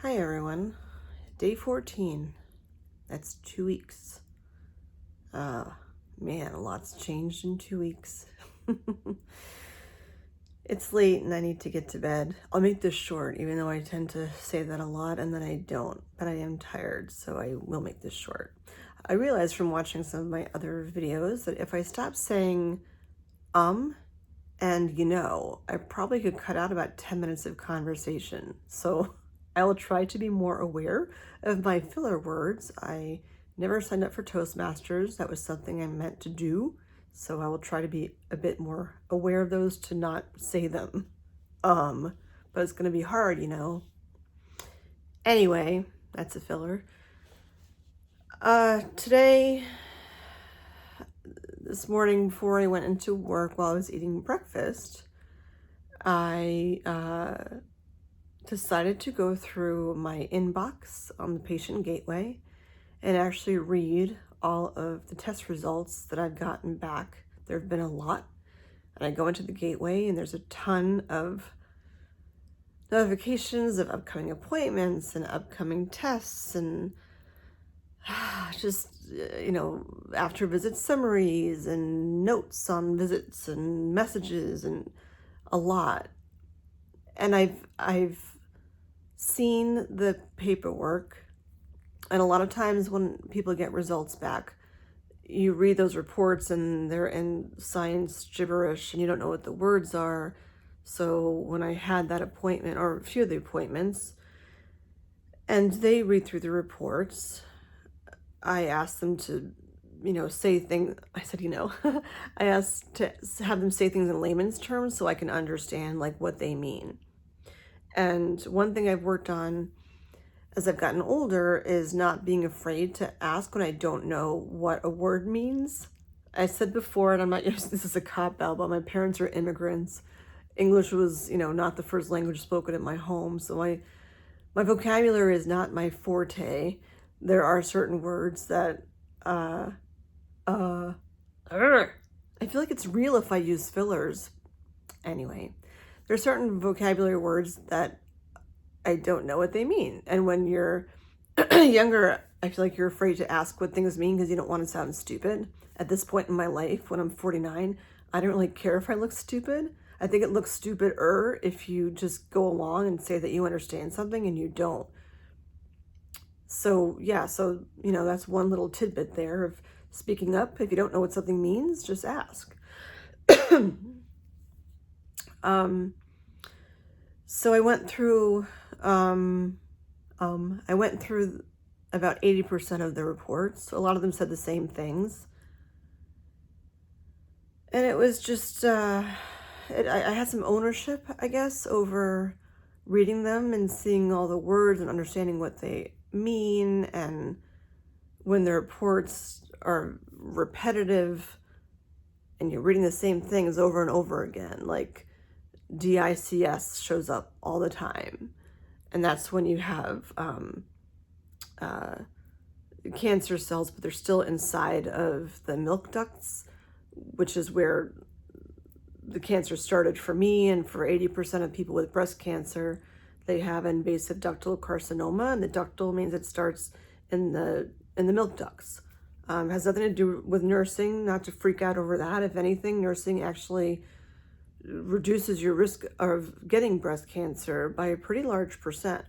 Hi everyone, day 14, that's 2 weeks. Man, a lot's changed in 2 weeks. It's late and I need to get to bed. I'll make this short, even though I tend to say that a lot and then I don't, but I am tired, so I will make this short. I realized from watching some of my other videos that if I stop saying and I probably could cut out about 10 minutes of conversation. So I will try to be more aware of my filler words. I never signed up for Toastmasters. That was something I meant to do. So I will try to be a bit more aware of those to not say them. But it's going to be hard, Anyway, that's a filler. This morning before I went into work while I was eating breakfast, I decided to go through my inbox on the patient gateway and actually read all of the test results that I've gotten back. There have been a lot. And I go into the gateway and there's a ton of notifications of upcoming appointments and upcoming tests and just, after visit summaries and notes on visits and messages and a lot. And I've seen the paperwork, and a lot of times when people get results back, you read those reports and they're in science gibberish and you don't know what the words are. So when I had that appointment, or a few of the appointments, and they read through the reports, I asked them to, say things. I said, I asked to have them say things in layman's terms so I can understand like what they mean. And one thing I've worked on as I've gotten older is not being afraid to ask when I don't know what a word means. I said before, and I'm not, this is a cop-out, but my parents are immigrants. English was, not the first language spoken at my home. So my vocabulary is not my forte. There are certain words that, I feel like it's real if I use fillers. Anyway, there are certain vocabulary words that I don't know what they mean. And when you're younger, I feel like you're afraid to ask what things mean because you don't want to sound stupid. At this point in my life, when I'm 49, I don't really care if I look stupid. I think it looks stupider if you just go along and say that you understand something and you don't. So yeah, that's one little tidbit there of speaking up. If you don't know what something means, just ask. So I went through about 80% of the reports. A lot of them said the same things. And it was just, I had some ownership, I guess, over reading them and seeing all the words and understanding what they mean. And when the reports are repetitive and you're reading the same things over and over again, like DICS shows up all the time. And that's when you have cancer cells, but they're still inside of the milk ducts, which is where the cancer started for me and for 80% of people with breast cancer. They have invasive ductal carcinoma, and the ductal means it starts in the milk ducts. Has nothing to do with nursing, not to freak out over that. If anything, nursing actually reduces your risk of getting breast cancer by a pretty large percent.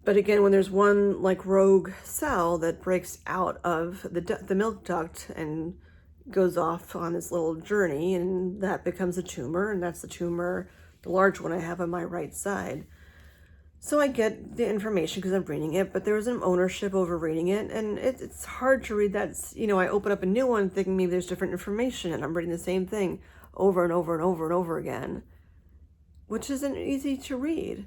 But again, when there's one like rogue cell that breaks out of the milk duct and goes off on this little journey, and that becomes a tumor, and that's the tumor, the large one I have on my right side. So I get the information because I'm reading it, but there was an ownership over reading it, and it's hard to read that. I open up a new one thinking maybe there's different information, and I'm reading the same thing over and over and over and over again, which isn't easy to read.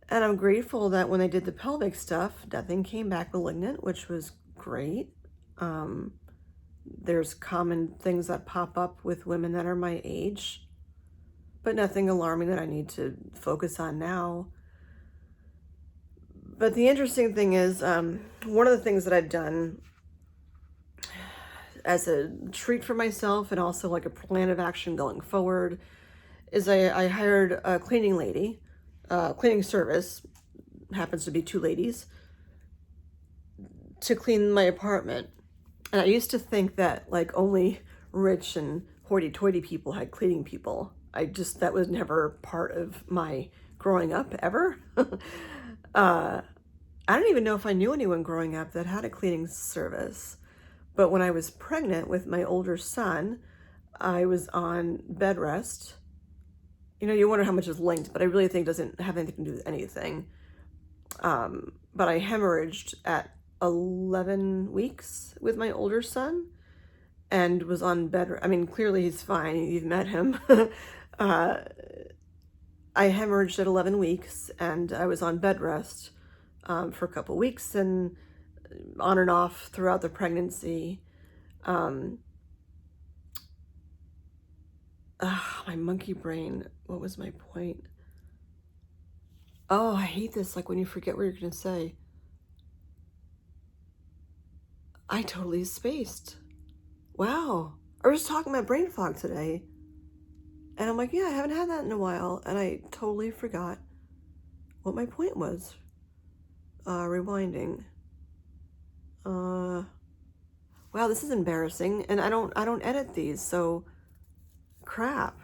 And I'm grateful that when I did the pelvic stuff, nothing came back malignant, which was great. There's common things that pop up with women that are my age, but nothing alarming that I need to focus on now. But the interesting thing is, one of the things that I've done as a treat for myself and also like a plan of action going forward is I hired a cleaning lady, cleaning service, happens to be two ladies, to clean my apartment. And I used to think that like only rich and hoity-toity people had cleaning people. That was never part of my growing up ever. I don't even know if I knew anyone growing up that had a cleaning service. But when I was pregnant with my older son, I was on bed rest. You know, you wonder how much is linked, but I really think it doesn't have anything to do with anything. But I hemorrhaged at 11 weeks with my older son and was on bed. I mean, clearly he's fine. You've met him. I hemorrhaged at 11 weeks and I was on bed rest for a couple weeks and on and off throughout the pregnancy. My monkey brain. What was my point? Oh, I hate this. Like when you forget what you're going to say. I totally spaced. Wow. I was talking about brain fog today. And I'm like, yeah, I haven't had that in a while. And I totally forgot what my point was. Rewinding. Wow, this is embarrassing. And I don't edit these, so crap.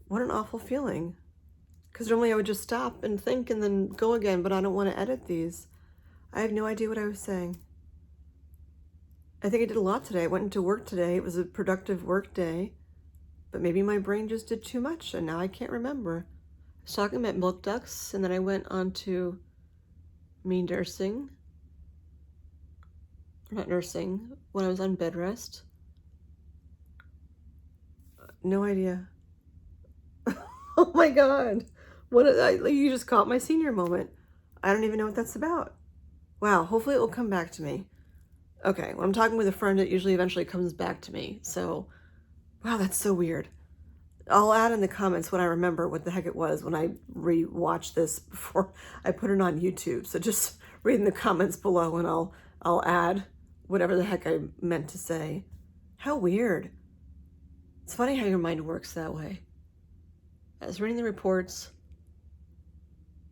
What an awful feeling. Because normally I would just stop and think and then go again, but I don't want to edit these. I have no idea what I was saying. I think I did a lot today. I went into work today. It was a productive work day, but maybe my brain just did too much and now I can't remember. I was talking about milk ducts and then I went on to me nursing. Not nursing, when I was on bed rest. No idea. Oh my God. You just caught my senior moment. I don't even know what that's about. Wow, hopefully it will come back to me. Okay, when I'm talking with a friend, it usually eventually comes back to me. So, wow, that's so weird. I'll add in the comments when I remember what the heck it was when I re-watched this before I put it on YouTube. So just read in the comments below and I'll add whatever the heck I meant to say. How weird. It's funny how your mind works that way. I was reading the reports.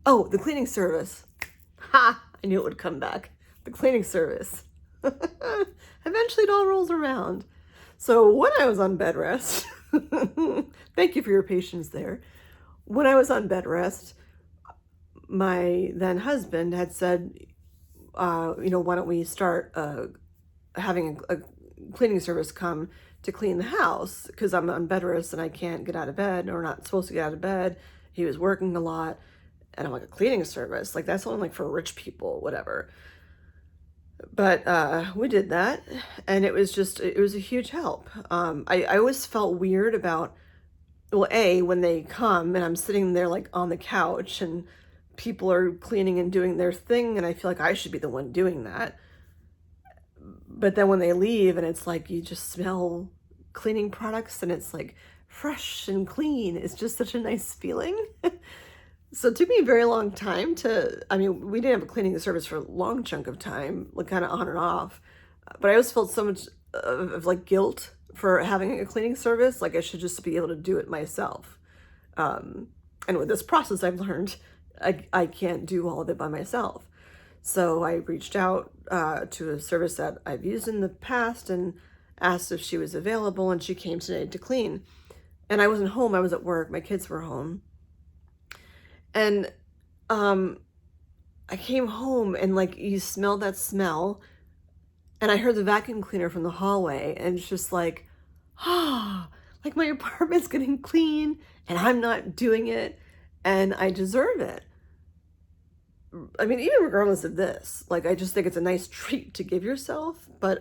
Oh, the cleaning service. Ha! I knew it would come back. The cleaning service. Eventually it all rolls around. So when I was on bed rest, thank you for your patience there. When I was on bed rest, my then husband had said, why don't we start having a cleaning service come to clean the house because I'm on bed rest and I can't get out of bed or not supposed to get out of bed. He was working a lot. And I'm like, a cleaning service? Like, that's only like for rich people, whatever. But we did that, and it was a huge help. I always felt weird about, well, when they come and I'm sitting there like on the couch and people are cleaning and doing their thing, and I feel like I should be the one doing that. But then when they leave and it's like you just smell cleaning products and it's like fresh and clean, it's just such a nice feeling. So it took me a very long time we didn't have a cleaning service for a long chunk of time, like kind of on and off. But I always felt so much of like guilt for having a cleaning service. Like I should just be able to do it myself. And with this process, I've learned I can't do all of it by myself. So I reached out to a service that I've used in the past and asked if she was available, and she came today to clean. And I wasn't home, I was at work, my kids were home. And I came home and like you smell that smell, and I heard the vacuum cleaner from the hallway, and it's just like, like my apartment's getting clean and I'm not doing it and I deserve it. I mean, even regardless of this, like I just think it's a nice treat to give yourself, but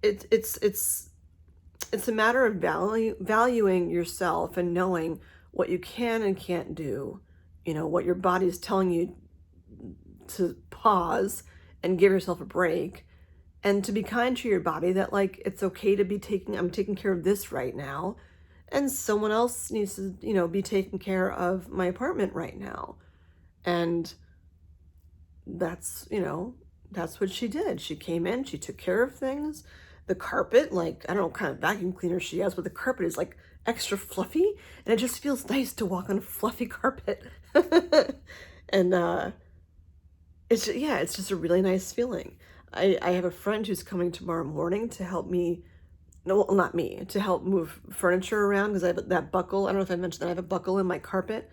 it's a matter of valuing yourself and knowing what you can and can't do, what your body is telling you to pause and give yourself a break, and to be kind to your body that like it's okay to I'm taking care of this right now, and someone else needs to, be taking care of my apartment right now. And that's what she did. She came in, she took care of things. The carpet, like, I don't know what kind of vacuum cleaner she has, but the carpet is like extra fluffy, and it just feels nice to walk on a fluffy carpet. And it's just a really nice feeling. I have a friend who's coming tomorrow morning to help me, no, well, not me, to help move furniture around because I have that buckle. I don't know if I mentioned that I have a buckle in my carpet,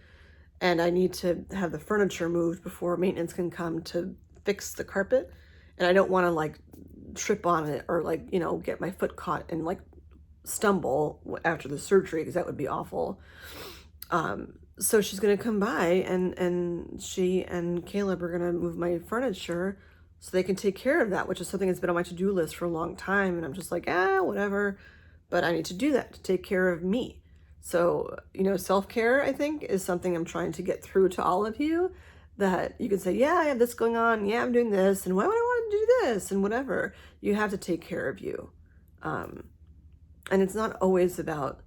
and I need to have the furniture moved before maintenance can come to fix the carpet. And I don't want to like trip on it or like, get my foot caught and like stumble after the surgery, because that would be awful. So she's going to come by, and she and Caleb are going to move my furniture so they can take care of that, which is something that's been on my to-do list for a long time. And I'm just like, whatever. But I need to do that to take care of me. So, self-care, I think, is something I'm trying to get through to all of you, that you can say, yeah, I have this going on. Yeah, I'm doing this. And why would I want to do this? And whatever. You have to take care of you. And it's not always about,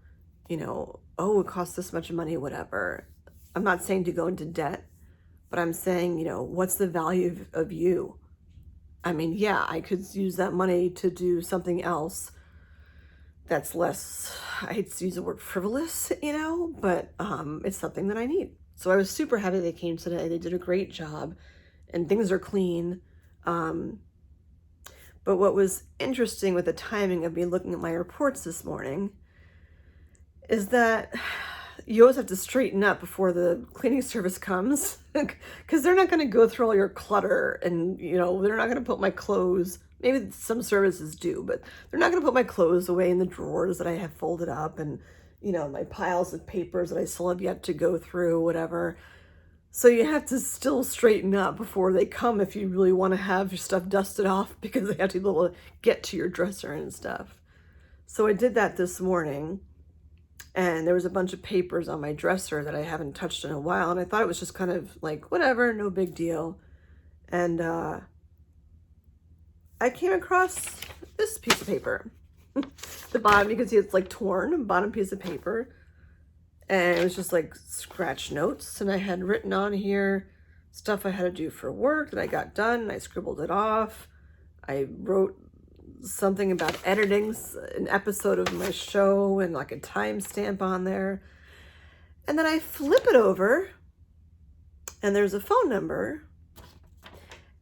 oh, it costs this much money, whatever. I'm not saying to go into debt, but I'm saying, what's the value of you? I mean, yeah, I could use that money to do something else that's less, I hate to use the word frivolous, but it's something that I need. So I was super happy they came today. They did a great job, and things are clean. But what was interesting with the timing of me looking at my reports this morning is that you always have to straighten up before the cleaning service comes, because they're not going to go through all your clutter, and, they're not going to put my clothes, maybe some services do, but they're not going to put my clothes away in the drawers that I have folded up, and, my piles of papers that I still have yet to go through, whatever. So you have to still straighten up before they come if you really want to have your stuff dusted off, because they have to be able to get to your dresser and stuff. So I did that this morning, and there was a bunch of papers on my dresser that I haven't touched in a while, and I thought it was just kind of like, whatever, no big deal. And I came across this piece of paper. The bottom, you can see it's like torn, bottom piece of paper. And it was just like scratch notes, and I had written on here stuff I had to do for work that I got done, and I scribbled it off. I wrote something about editing an episode of my show and like a timestamp on there. And then I flip it over, and there's a phone number,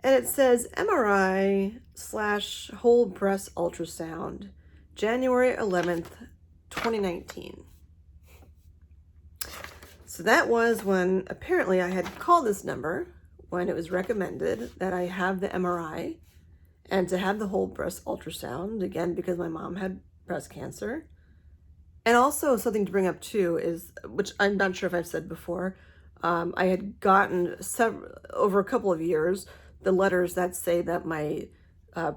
and it says MRI/whole breast ultrasound, January 11th, 2019. So that was when apparently I had called this number when it was recommended that I have the MRI and to have the whole breast ultrasound, again, because my mom had breast cancer. And also something to bring up too is, which I'm not sure if I've said before, I had gotten over a couple of years, the letters that say that my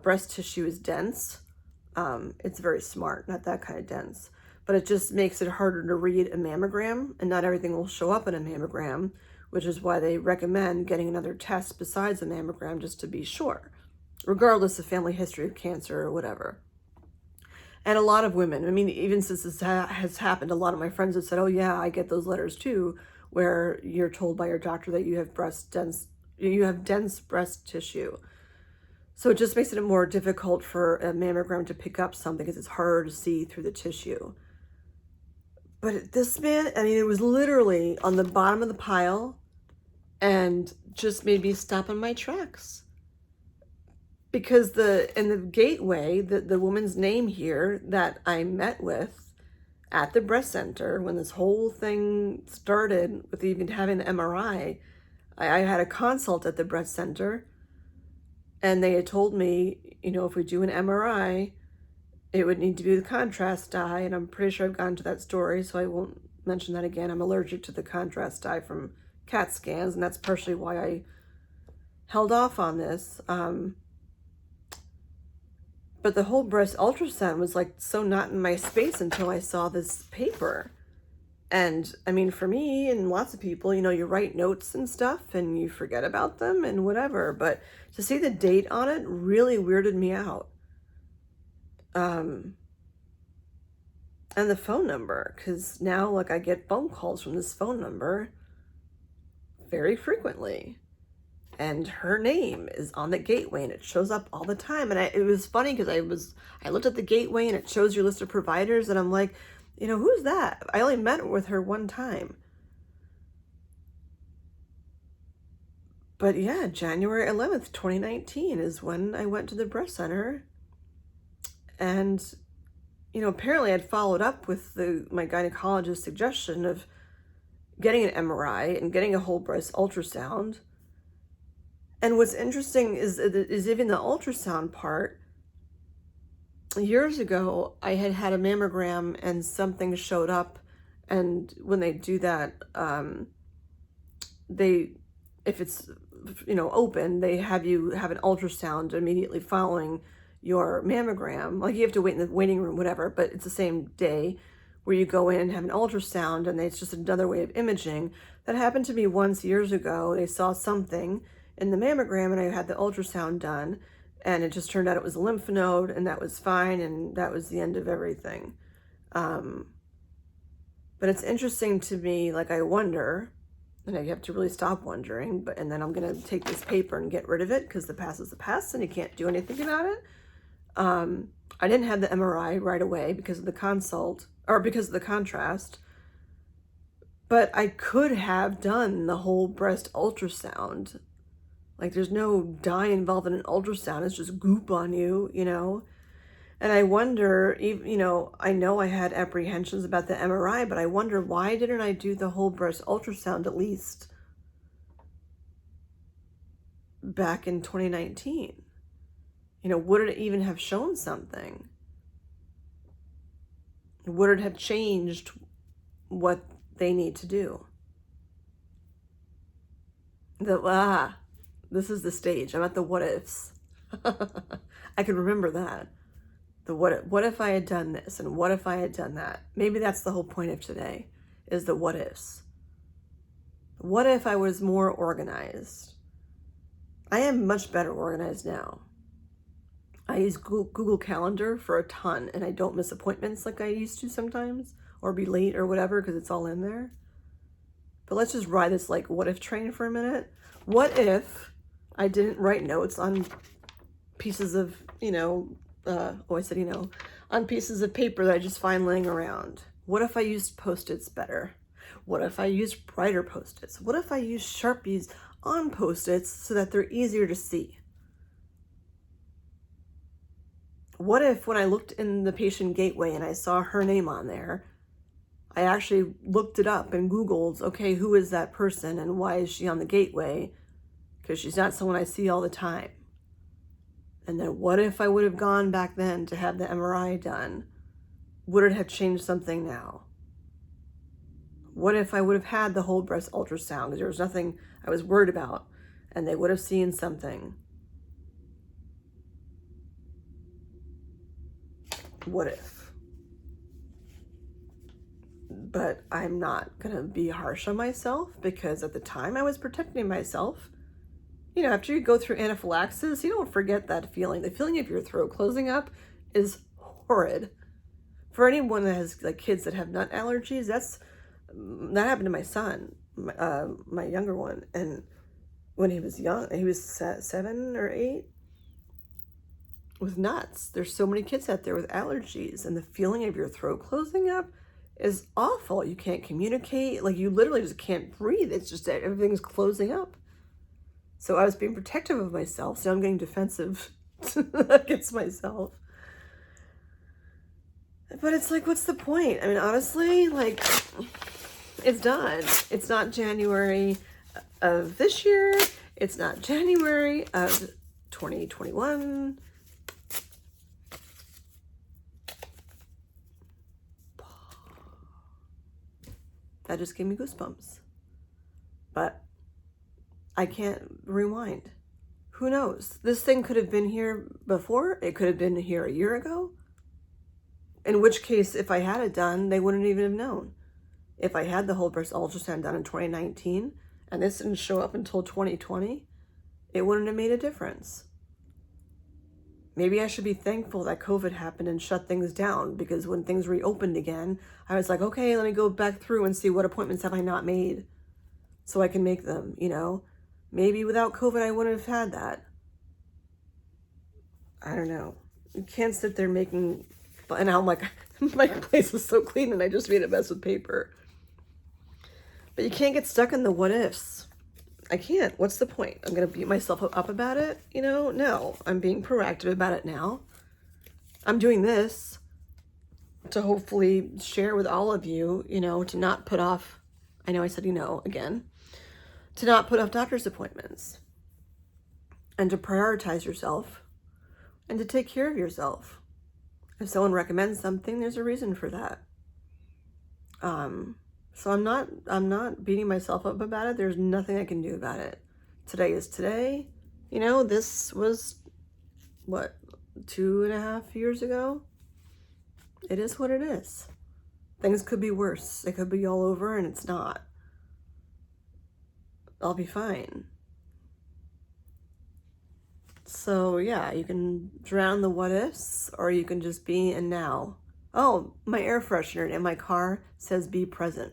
breast tissue is dense. It's very smart, not that kind of dense, but it just makes it harder to read a mammogram, and not everything will show up in a mammogram, which is why they recommend getting another test besides a mammogram just to be sure, regardless of family history of cancer or whatever. And a lot of women, I mean, even since this has happened, a lot of my friends have said, oh yeah, I get those letters too, where you're told by your doctor that you have dense breast tissue. So it just makes it more difficult for a mammogram to pick up something because it's harder to see through the tissue. But this man, I mean, it was literally on the bottom of the pile and just made me stop in my tracks. Because in the gateway, the woman's name here that I met with at the breast center when this whole thing started with even having the MRI, I had a consult at the breast center, and they had told me, if we do an MRI, it would need to be the contrast dye, and I'm pretty sure I've gone into that story, so I won't mention that again. I'm allergic to the contrast dye from CAT scans, and that's partially why I held off on this. But the whole breast ultrasound was like so not in my space until I saw this paper. And I mean, for me and lots of people, you write notes and stuff and you forget about them and whatever. But to see the date on it really weirded me out. And the phone number, because now like I get phone calls from this phone number very frequently. And her name is on the gateway and it shows up all the time. And it was funny because I looked at the gateway and it shows your list of providers and I'm like, You know, who's that? I only met with her one time. But yeah, January 11th, 2019 is when I went to the breast center. And, you know, apparently I'd followed up with my gynecologist's suggestion of getting an MRI and getting a whole breast ultrasound. And what's interesting is even the ultrasound part. Years ago, I had had a mammogram and something showed up. And when they do that, if it's, you know, open, they have you have an ultrasound immediately following your mammogram. Like, you have to wait in the waiting room, whatever, but it's the same day where you go in and have an ultrasound, and it's just another way of imaging. That happened to me once years ago. They saw something in the mammogram, and I had the ultrasound done, and it just turned out it was a lymph node, and that was fine, and that was the end of everything. But it's interesting to me, like, I wonder, and I have to really stop wondering, and then I'm going to take this paper and get rid of it, because the past is the past and you can't do anything about it. I didn't have the MRI right away because of the consult, or because of the contrast, but I could have done the whole breast ultrasound. Like, there's no dye involved in an ultrasound. It's just goop on you, you know? And I wonder, you know I had apprehensions about the MRI, but I wonder, why didn't I do the whole breast ultrasound at least back in 2019? You know, would it even have shown something? Would it have changed what they need to do? This is the stage. I'm at the what ifs. I can remember that. What if I had done this, and what if I had done that? Maybe that's the whole point of today, is the what ifs. What if I was more organized? I am much better organized now. I use Google Calendar for a ton, and I don't miss appointments like I used to sometimes, or be late or whatever, because it's all in there. But let's just ride this like what if train for a minute. What if I didn't write notes on pieces of, on pieces of paper that I just find laying around? What if I used Post-its better? What if I used brighter Post-its? What if I used Sharpies on Post-its so that they're easier to see? What if when I looked in the patient gateway and I saw her name on there, I actually looked it up and Googled, okay, who is that person and why is she on the gateway? Because she's not someone I see all the time. And then what if I would have gone back then to have the MRI done? Would it have changed something now? What if I would have had the whole breast ultrasound, because there was nothing I was worried about, and they would have seen something? What if? But I'm not going to be harsh on myself, because at the time I was protecting myself. You know, after you go through anaphylaxis, you don't forget that feeling. The feeling of your throat closing up is horrid. For anyone that has like kids that have nut allergies, that happened to my son, my younger one, and when he was young, he was 7 or 8, with nuts. There's so many kids out there with allergies, and the feeling of your throat closing up is awful. You can't communicate, like you literally just can't breathe. It's just that everything's closing up. So I was being protective of myself, so I'm getting defensive against myself. But it's like, what's the point? I mean, honestly, like, it's done. It's not January of this year. It's not January of 2021. That just gave me goosebumps. But I can't rewind. Who knows? This thing could have been here before. It could have been here a year ago. In which case, if I had it done, they wouldn't even have known. If I had the whole breast ultrasound done in 2019, and this didn't show up until 2020, it wouldn't have made a difference. Maybe I should be thankful that COVID happened and shut things down, because when things reopened again, I was like, okay, let me go back through and see what appointments have I not made so I can make them, you know? Maybe without COVID, I wouldn't have had that. I don't know. You can't sit there making, and I'm like, My place is so clean and I just made a mess with paper. But you can't get stuck in the what ifs. I can't. What's the point? I'm going to beat myself up about it? You know, no. I'm being proactive about it now. I'm doing this to hopefully share with all of you, you know, to not put off, I know I said, you know, again, to not put off doctor's appointments and to prioritize yourself and to take care of yourself. If someone recommends something, there's a reason for that. So I'm not beating myself up about it. There's nothing I can do about it. Today is today. You know, this was, what, 2.5 years ago? It is what it is. Things could be worse. It could be all over and it's not. I'll be fine. So yeah, you can drown the what ifs or you can just be in now. Oh, my air freshener in my car says be present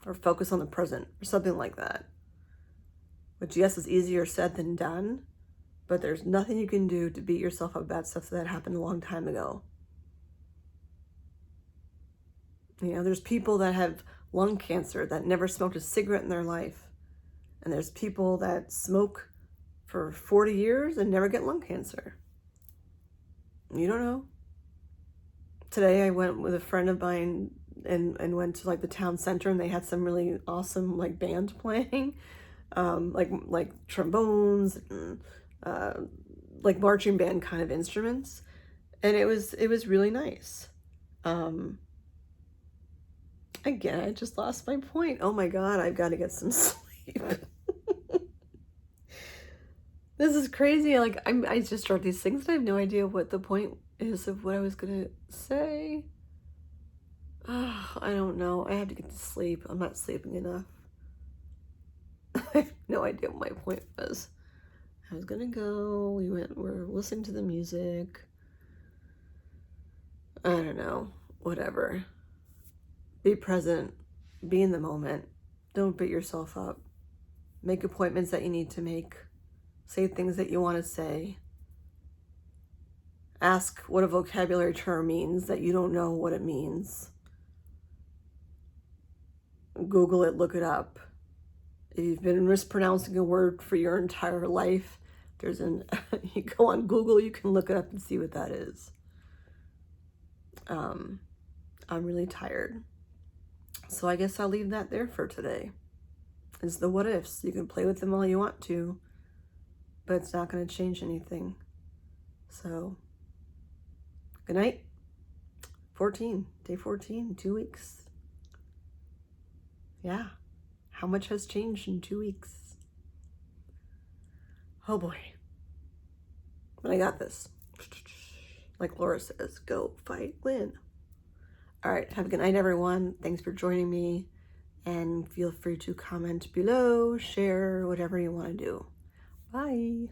or focus on the present or something like that. Which yes is easier said than done, but there's nothing you can do to beat yourself up about stuff that happened a long time ago. You know, there's people that have lung cancer that never smoked a cigarette in their life. And there's people that smoke for 40 years and never get lung cancer. You don't know. Today I went with a friend of mine and went to like the town center and they had some really awesome like band playing, like trombones and like marching band kind of instruments. And it was really nice. Again, I just lost my point. Oh my God, I've got to get some sleep. This is crazy. Like I just start these things and I have no idea what the point is of what I was gonna say. I don't know. I have to get to sleep. I'm not sleeping enough. I have no idea what my point was. I was gonna go. We're listening to the music. I don't know. Whatever. Be present. Be in the moment. Don't beat yourself up. Make appointments that you need to make. Say things that you want to say. Ask what a vocabulary term means that you don't know what it means. Google it, look it up. If you've been mispronouncing a word for your entire life, you go on Google, you can look it up and see what that is. I'm really tired. So I guess I'll leave that there for today. It's the what ifs. You can play with them all you want to, but it's not going to change anything. So, good night. Day 14, 2 weeks. Yeah. How much has changed in 2 weeks? Oh boy. But I got this. Like Laura says, go fight, win. All right. Have a good night, everyone. Thanks for joining me. And feel free to comment below, share, whatever you want to do. Bye.